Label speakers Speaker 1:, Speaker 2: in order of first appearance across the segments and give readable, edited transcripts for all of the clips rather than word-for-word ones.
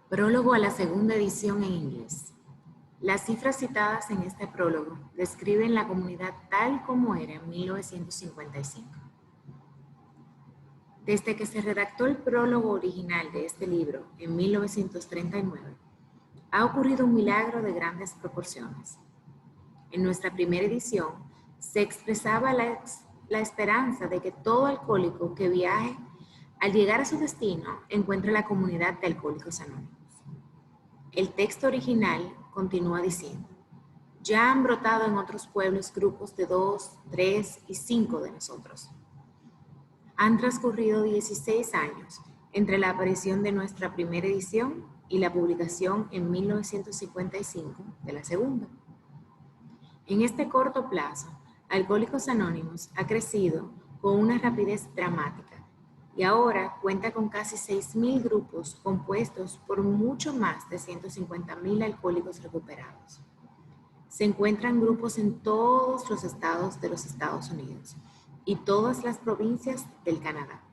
Speaker 1: Prólogo a la segunda edición en inglés. Las cifras citadas en este prólogo describen la comunidad tal como era en 1955. Desde que se redactó el prólogo original de este libro en 1939, ha ocurrido un milagro de grandes proporciones. En nuestra primera edición se expresaba la esperanza de que todo alcohólico que viaje, al llegar a su destino, encuentre la comunidad de Alcohólicos Anónimos. El texto original continúa diciendo: ya han brotado en otros pueblos grupos de 2, 3 y 5 de nosotros. Han transcurrido 16 años entre la aparición de nuestra primera edición y la publicación en 1955 de la segunda. En este corto plazo, Alcohólicos Anónimos ha crecido con una rapidez dramática y ahora cuenta con casi 6.000 grupos compuestos por mucho más de 150.000 alcohólicos recuperados. Se encuentran grupos en todos los estados de los Estados Unidos y todas las provincias del Canadá.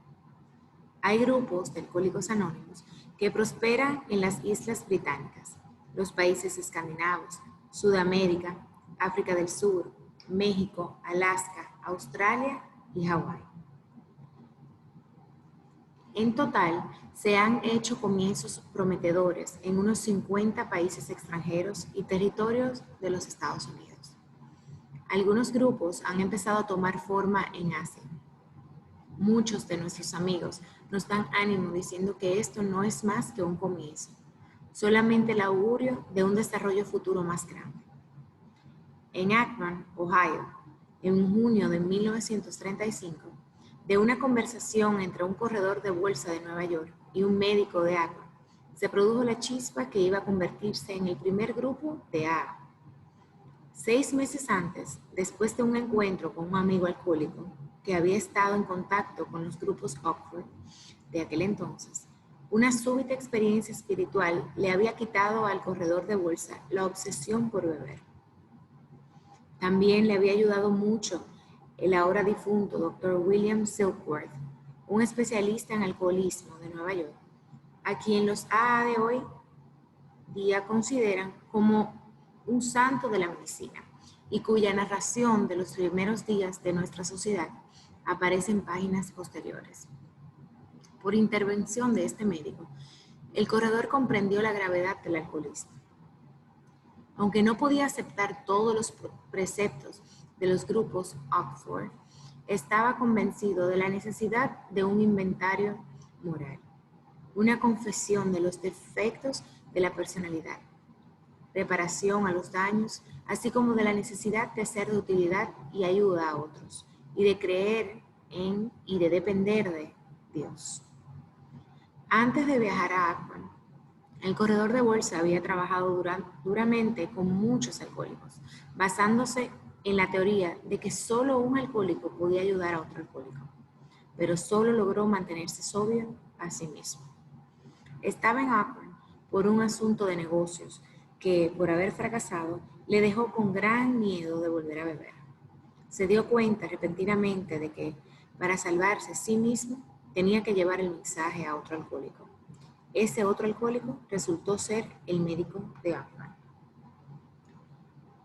Speaker 1: Hay grupos de Alcohólicos Anónimos que prosperan en las Islas Británicas, los países escandinavos, Sudamérica, África del Sur, México, Alaska, Australia y Hawái. En total, se han hecho comienzos prometedores en unos 50 países extranjeros y territorios de los Estados Unidos. Algunos grupos han empezado a tomar forma en Asia. Muchos de nuestros amigos nos dan ánimo diciendo que esto no es más que un comienzo, solamente el augurio de un desarrollo futuro más grande. En Akron, Ohio, en junio de 1935, de una conversación entre un corredor de bolsa de Nueva York y un médico de Akron, se produjo la chispa que iba a convertirse en el primer grupo de AA. 6 meses antes, después de un encuentro con un amigo alcohólico que había estado en contacto con los grupos Oxford de aquel entonces, una súbita experiencia espiritual le había quitado al corredor de bolsa la obsesión por beber. También le había ayudado mucho el ahora difunto Dr. William Silkworth, un especialista en alcoholismo de Nueva York, a quien los AA de hoy día consideran como un santo de la medicina y cuya narración de los primeros días de nuestra sociedad aparece en páginas posteriores. Por intervención de este médico, el corredor comprendió la gravedad del alcoholismo. Aunque no podía aceptar todos los preceptos de los grupos Oxford, estaba convencido de la necesidad de un inventario moral, una confesión de los defectos de la personalidad, reparación a los daños, así como de la necesidad de ser de utilidad y ayuda a otros, y de creer en y de depender de Dios. Antes de viajar a Akron, el corredor de bolsa había trabajado duramente con muchos alcohólicos, basándose en la teoría de que solo un alcohólico podía ayudar a otro alcohólico, pero solo logró mantenerse sobrio a sí mismo. Estaba en Akron por un asunto de negocios que, por haber fracasado, le dejó con gran miedo de volver a beber. Se dio cuenta repentinamente de que, para salvarse a sí mismo, tenía que llevar el mensaje a otro alcohólico. Ese otro alcohólico resultó ser el médico de Akron.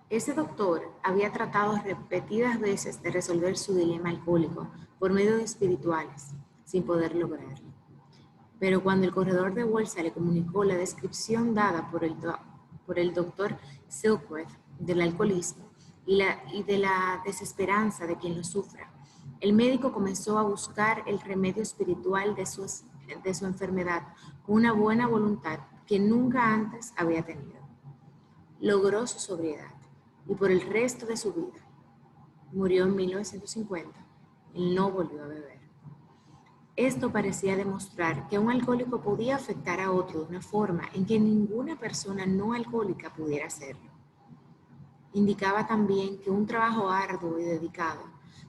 Speaker 1: Ese doctor había tratado repetidas veces de resolver su dilema alcohólico por medios espirituales, sin poder lograrlo. Pero cuando el corredor de bolsa le comunicó la descripción dada por el doctor Silkworth del alcoholismo y de la desesperanza de quien lo sufra, el médico comenzó a buscar el remedio espiritual de su enfermedad con una buena voluntad que nunca antes había tenido. Logró su sobriedad y por el resto de su vida, murió en 1950, y no volvió a beber. Esto parecía demostrar que un alcohólico podía afectar a otro de una forma en que ninguna persona no alcohólica pudiera hacerlo. Indicaba también que un trabajo arduo y dedicado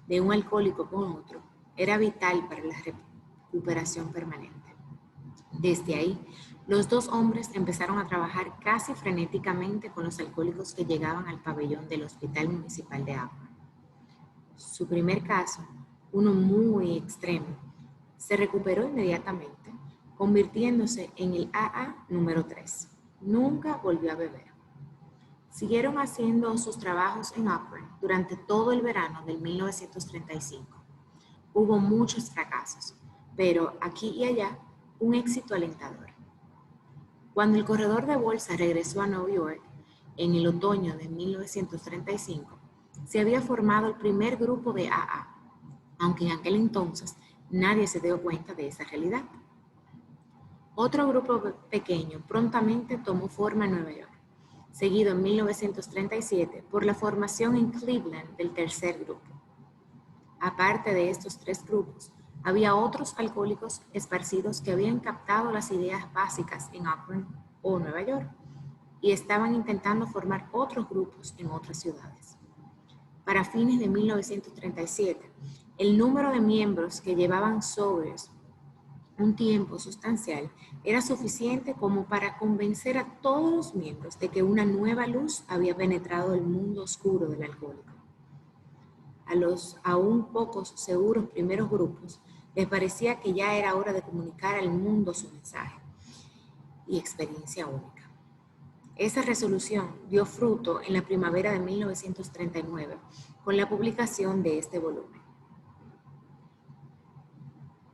Speaker 1: de un alcohólico con otro era vital para la recuperación permanente. Desde ahí, los dos hombres empezaron a trabajar casi frenéticamente con los alcohólicos que llegaban al pabellón del Hospital Municipal de Akron. Su primer caso, uno muy extremo, se recuperó inmediatamente, convirtiéndose en el AA número 3. Nunca volvió a beber. Siguieron haciendo sus trabajos en Auburn durante todo el verano del 1935. Hubo muchos fracasos, pero aquí y allá un éxito alentador. Cuando el corredor de bolsa regresó a Nueva York en el otoño de 1935, se había formado el primer grupo de AA, aunque en aquel entonces nadie se dio cuenta de esa realidad. Otro grupo pequeño prontamente tomó forma en Nueva York, seguido en 1937 por la formación en Cleveland del tercer grupo. Aparte de estos tres grupos, había otros alcohólicos esparcidos que habían captado las ideas básicas en Auburn o Nueva York y estaban intentando formar otros grupos en otras ciudades. Para fines de 1937, el número de miembros que llevaban sobrios un tiempo sustancial era suficiente como para convencer a todos los miembros de que una nueva luz había penetrado el mundo oscuro del alcohólico. A los aún pocos seguros primeros grupos les parecía que ya era hora de comunicar al mundo su mensaje y experiencia única. Esa resolución dio fruto en la primavera de 1939 con la publicación de este volumen.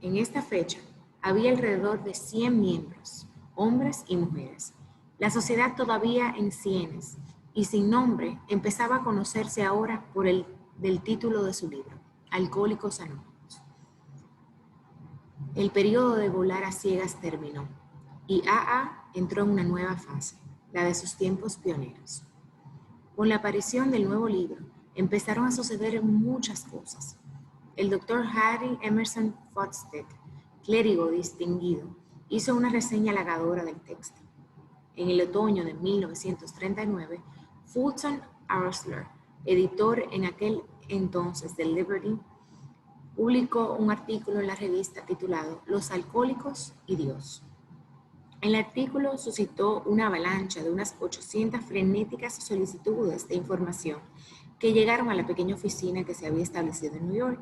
Speaker 1: En esta fecha había alrededor de 100 miembros, hombres y mujeres. La sociedad todavía en cienes y sin nombre empezaba a conocerse ahora por el del título de su libro, Alcohólicos Anónimos. El periodo de volar a ciegas terminó y AA entró en una nueva fase, la de sus tiempos pioneros. Con la aparición del nuevo libro, empezaron a suceder muchas cosas. El doctor Harry Emerson Fosdick, clérigo distinguido, hizo una reseña halagadora del texto. En el otoño de 1939, Fulton Arsler, editor en aquel entonces del Liberty, publicó un artículo en la revista titulado Los alcohólicos y Dios. El artículo suscitó una avalancha de unas 800 frenéticas solicitudes de información que llegaron a la pequeña oficina que se había establecido en New York.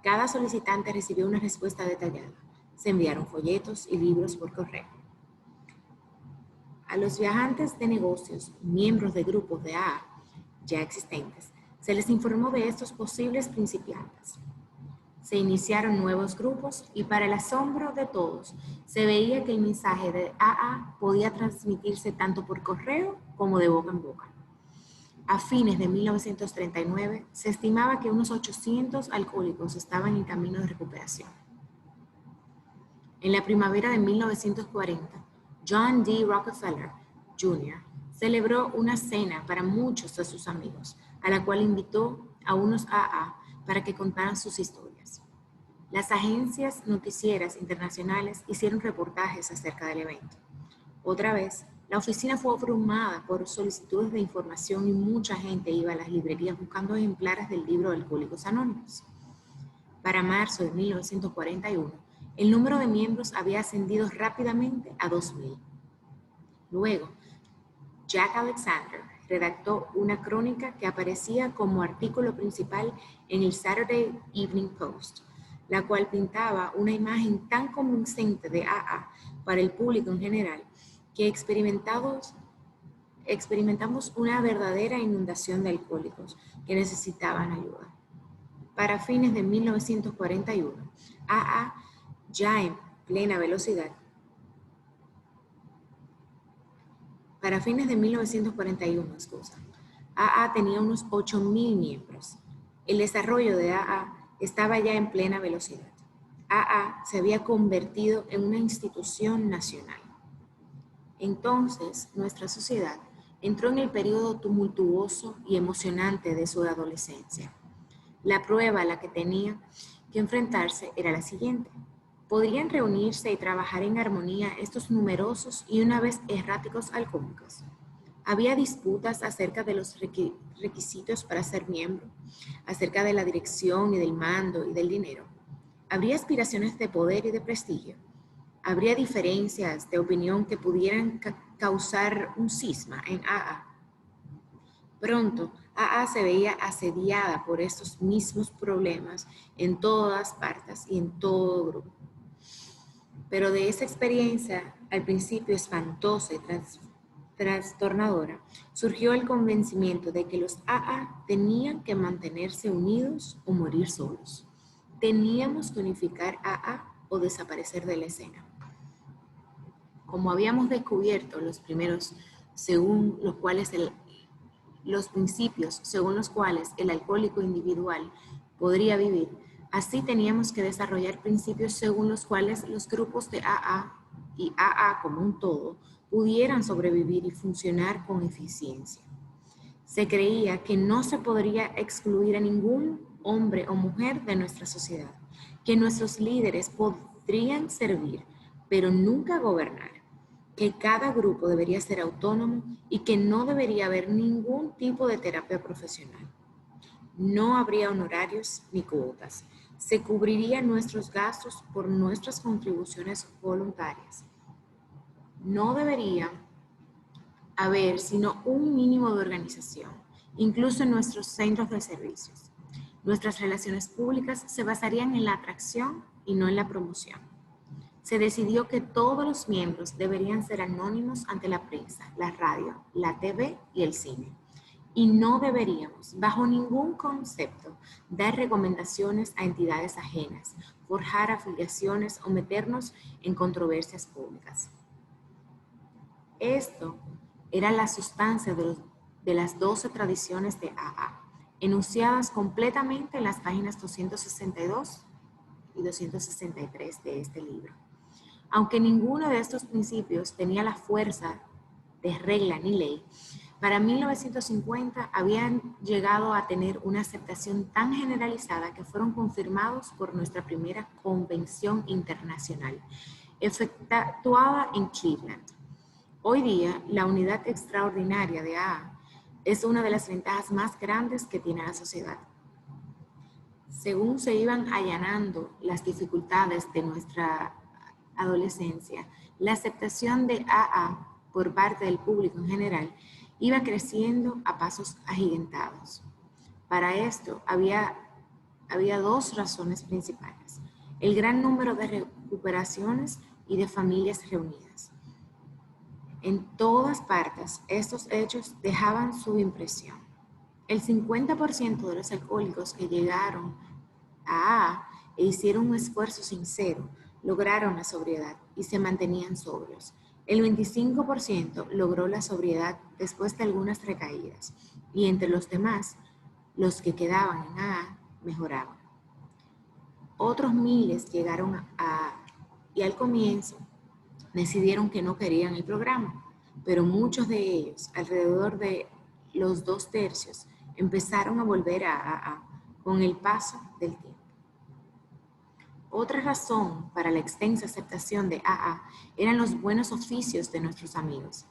Speaker 1: Cada solicitante recibió una respuesta detallada. Se enviaron folletos y libros por correo. A los viajantes de negocios, miembros de grupos de AA ya existentes, se les informó de estos posibles principiantes. Se iniciaron nuevos grupos y para el asombro de todos, se veía que el mensaje de AA podía transmitirse tanto por correo como de boca en boca. A fines de 1939, se estimaba que unos 800 alcohólicos estaban en camino de recuperación. En la primavera de 1940, John D. Rockefeller, Jr., celebró una cena para muchos de sus amigos, a la cual invitó a unos AA para que contaran sus historias. Las agencias noticieras internacionales hicieron reportajes acerca del evento. Otra vez, la oficina fue abrumada por solicitudes de información y mucha gente iba a las librerías buscando ejemplares del libro de Alcohólicos Anónimos. Para marzo de 1941, el número de miembros había ascendido rápidamente a 2,000. Luego, Jack Alexander redactó una crónica que aparecía como artículo principal en el Saturday Evening Post, la cual pintaba una imagen tan convincente de AA para el público en general que experimentamos una verdadera inundación de alcohólicos que necesitaban ayuda. Para fines de 1941, AA ya en plena velocidad. Para fines de 1941, AA tenía unos 8,000 miembros. El desarrollo de AA estaba ya en plena velocidad. AA se había convertido en una institución nacional. Entonces, nuestra sociedad entró en el periodo tumultuoso y emocionante de su adolescencia. La prueba a la que tenía que enfrentarse era la siguiente. ¿Podrían reunirse y trabajar en armonía estos numerosos y una vez erráticos alcohólicos? Había disputas acerca de los requisitos para ser miembro, acerca de la dirección y del mando y del dinero. Habría aspiraciones de poder y de prestigio. Habría diferencias de opinión que pudieran causar un cisma en AA. Pronto, AA se veía asediada por estos mismos problemas en todas partes y en todo grupo. Pero de esa experiencia, al principio espantosa y trastornadora, surgió el convencimiento de que los AA tenían que mantenerse unidos o morir solos. Teníamos que unificar AA o desaparecer de la escena. Como habíamos descubierto los principios según los cuales el alcohólico individual podría vivir, así teníamos que desarrollar principios según los cuales los grupos de AA y AA como un todo pudieran sobrevivir y funcionar con eficiencia. Se creía que no se podría excluir a ningún hombre o mujer de nuestra sociedad, que nuestros líderes podrían servir, pero nunca gobernar, que cada grupo debería ser autónomo y que no debería haber ningún tipo de terapia profesional. No habría honorarios ni cuotas. Se cubrirían nuestros gastos por nuestras contribuciones voluntarias. No debería haber sino un mínimo de organización, incluso en nuestros centros de servicios. Nuestras relaciones públicas se basarían en la atracción y no en la promoción. Se decidió que todos los miembros deberían ser anónimos ante la prensa, la radio, la TV y el cine. Y no deberíamos, bajo ningún concepto, dar recomendaciones a entidades ajenas, forjar afiliaciones o meternos en controversias públicas. Esto era la sustancia de las 12 tradiciones de AA, enunciadas completamente en las páginas 262 y 263 de este libro. Aunque ninguno de estos principios tenía la fuerza de regla ni ley, para 1950 habían llegado a tener una aceptación tan generalizada que fueron confirmados por nuestra primera convención internacional, efectuada en Cleveland. Hoy día, la unidad extraordinaria de AA es una de las ventajas más grandes que tiene la sociedad. Según se iban allanando las dificultades de nuestra adolescencia, la aceptación de AA por parte del público en general iba creciendo a pasos agigantados. Para esto había dos razones principales: el gran número de recuperaciones y de familias reunidas. En todas partes, estos hechos dejaban su impresión. El 50% de los alcohólicos que llegaron a AA e hicieron un esfuerzo sincero lograron la sobriedad y se mantenían sobrios. El 25% logró la sobriedad después de algunas recaídas y entre los demás, los que quedaban en AA mejoraban. Otros miles llegaron a AA y al comienzo decidieron que no querían el programa, pero muchos de ellos, alrededor de los 2/3, empezaron a volver a AA con el paso del tiempo. Otra razón para la extensa aceptación de AA eran los buenos oficios de nuestros amigos,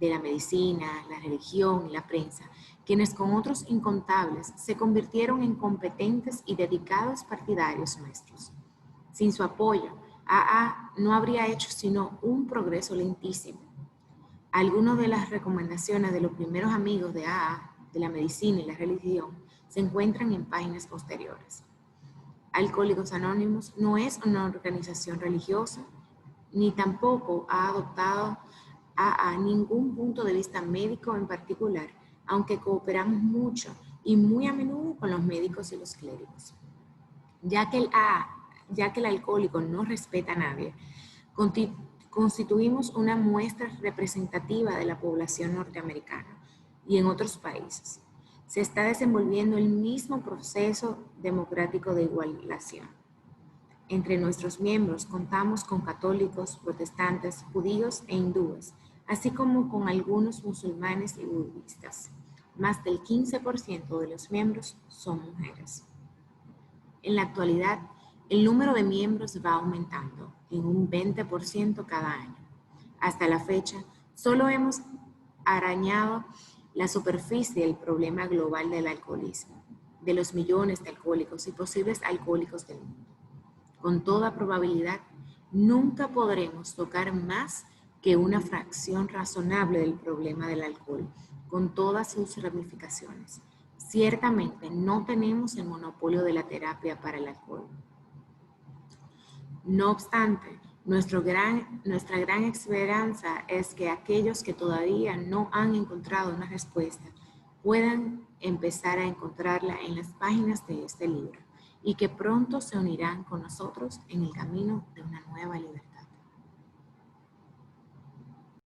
Speaker 1: de la medicina, la religión y la prensa, quienes con otros incontables se convirtieron en competentes y dedicados partidarios nuestros. Sin su apoyo, AA no habría hecho sino un progreso lentísimo. Algunas de las recomendaciones de los primeros amigos de AA, de la medicina y la religión, se encuentran en páginas posteriores. Alcohólicos Anónimos no es una organización religiosa, ni tampoco ha adoptado AA ningún punto de vista médico en particular, aunque cooperamos mucho y muy a menudo con los médicos y los clérigos. Ya que el alcohólico no respeta a nadie, constituimos una muestra representativa de la población norteamericana y en otros países. Se está desenvolviendo el mismo proceso democrático de igualación. Entre nuestros miembros contamos con católicos, protestantes, judíos e hindúes, así como con algunos musulmanes y budistas. Más del 15% de los miembros son mujeres. En la actualidad, el número de miembros va aumentando en un 20% cada año. Hasta la fecha, solo hemos arañado la superficie del problema global del alcoholismo, de los millones de alcohólicos y posibles alcohólicos del mundo. Con toda probabilidad, nunca podremos tocar más que una fracción razonable del problema del alcohol, con todas sus ramificaciones. Ciertamente no tenemos el monopolio de la terapia para el alcohol. No obstante, Nuestra gran esperanza es que aquellos que todavía no han encontrado una respuesta puedan empezar a encontrarla en las páginas de este libro y que pronto se unirán con nosotros en el camino de una nueva libertad.